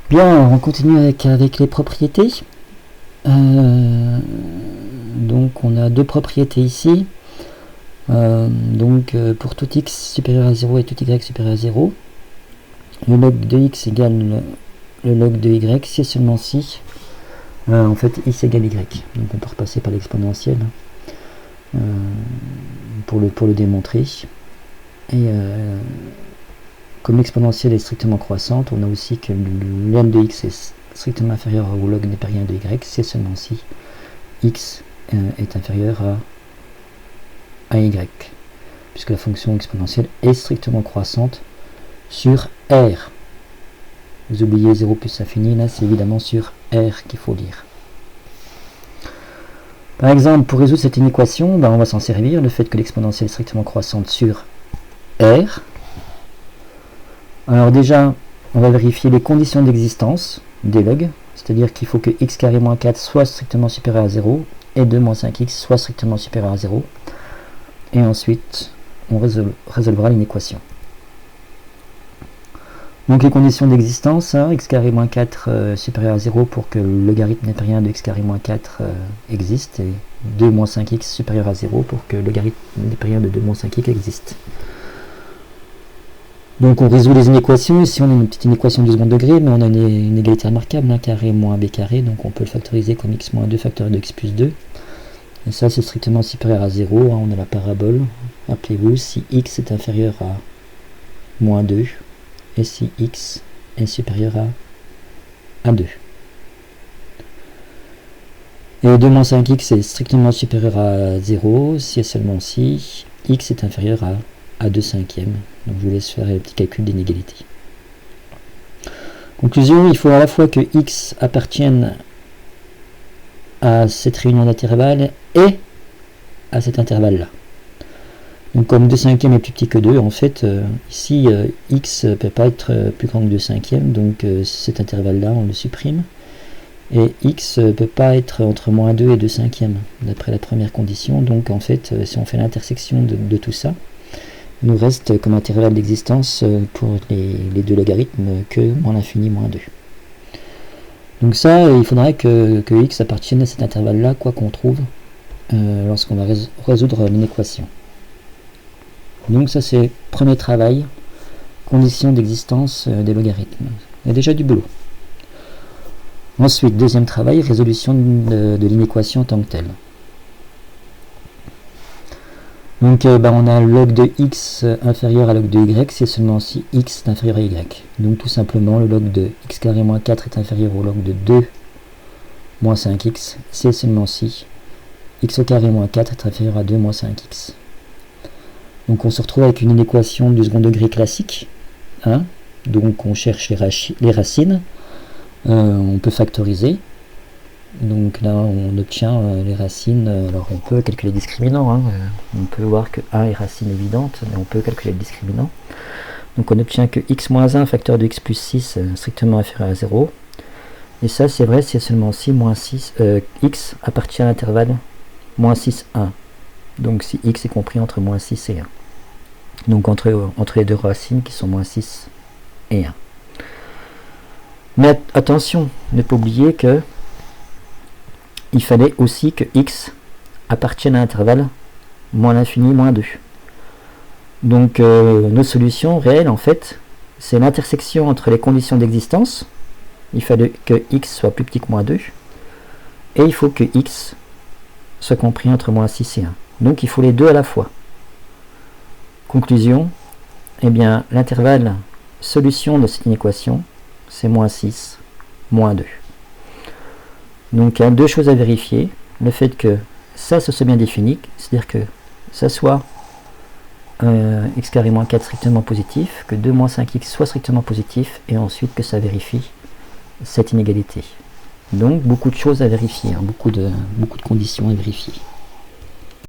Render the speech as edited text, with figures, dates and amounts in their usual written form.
Bien, on continue avec les propriétés. Donc on a deux propriétés ici. Pour tout x supérieur à 0 et tout y supérieur à 0, le log de x égale le log de y si et seulement si en fait x égale y. Donc on peut repasser par l'exponentielle pour le démontrer. Et comme l'exponentielle est strictement croissante, on a aussi que le ln de x est strictement inférieur au log népérien de y si et seulement si x est inférieur à y, puisque la fonction exponentielle est strictement croissante sur R. Vous oubliez 0 plus infini, là c'est évidemment sur R qu'il faut lire. Par exemple, pour résoudre cette inéquation, on va s'en servir, le fait que l'exponentielle est strictement croissante sur R. Alors déjà, on va vérifier les conditions d'existence des logs, c'est-à-dire qu'il faut que x carré moins 4 soit strictement supérieur à 0 et 2 moins 5x soit strictement supérieur à 0. Et ensuite, on résolvera l'inéquation. Donc les conditions d'existence, x carré moins 4 supérieur à 0 pour que le logarithme népérien de x carré moins 4 existe, et 2 moins 5x supérieur à 0 pour que le logarithme népérien de 2 moins 5x existe. Donc on résout les inéquations. Ici on a une petite inéquation du second degré, mais on a une égalité remarquable, 1 carré moins b carré, donc on peut le factoriser comme x moins 2 factoriel de x plus 2. Et ça c'est strictement supérieur à 0, on a la parabole. Rappelez-vous, si x est inférieur à moins 2, et si x est supérieur à 2. Et 2 moins 5x est strictement supérieur à 0, si et seulement si x est inférieur à 2 cinquièmes. Donc je vous laisse faire les petits calculs d'inégalité. Conclusion, il faut à la fois que x appartienne à cette réunion d'intervalles et à cet intervalle-là. Donc comme 2 cinquièmes est plus petit que 2, en fait, ici, x ne peut pas être plus grand que 2 cinquièmes, donc cet intervalle-là, on le supprime. Et x ne peut pas être entre moins 2 et 2 cinquièmes, d'après la première condition. Donc en fait, si on fait l'intersection de tout ça, il nous reste comme intervalle d'existence pour les deux logarithmes que moins l'infini moins 2. Donc ça, il faudrait que x appartienne à cet intervalle-là, quoi qu'on trouve, lorsqu'on va résoudre l'inéquation. Donc ça c'est premier travail, condition d'existence des logarithmes. Il y a déjà du boulot. Ensuite, deuxième travail, résolution de l'inéquation en tant que telle. Donc on a log de x inférieur à log de y, c'est seulement si x est inférieur à y. Donc tout simplement, le log de x carré moins 4 est inférieur au log de 2 moins 5x, c'est seulement si x au carré moins 4 est inférieur à 2 moins 5x. Donc on se retrouve avec une inéquation du second degré classique. Hein, donc on cherche les racines, on peut factoriser. Donc là on obtient les racines, alors on peut calculer les discriminants, hein, on peut voir que 1 est racine évidente, mais on peut calculer le discriminant. Donc on obtient que x moins 1 facteur de x plus 6 strictement inférieur à 0. Et ça c'est vrai si et seulement si moins 6, x appartient à l'intervalle moins 6, 1. Donc si x est compris entre moins 6 et 1. Donc entre les deux racines qui sont moins 6 et 1. Mais attention, ne pas oublier que il fallait aussi que x appartienne à l'intervalle moins l'infini moins 2. Donc nos solutions réelles en fait, c'est l'intersection entre les conditions d'existence. Il fallait que x soit plus petit que moins 2. Et il faut que x soit compris entre moins 6 et 1. Donc il faut les deux à la fois. Conclusion, eh bien l'intervalle solution de cette inéquation, c'est moins 6, moins 2. Donc il y a deux choses à vérifier. Le fait que ça soit bien défini, c'est-à-dire que ça soit x carré moins 4 strictement positif, que 2 moins 5x soit strictement positif, et ensuite que ça vérifie cette inégalité. Donc beaucoup de choses à vérifier, hein, beaucoup de conditions à vérifier.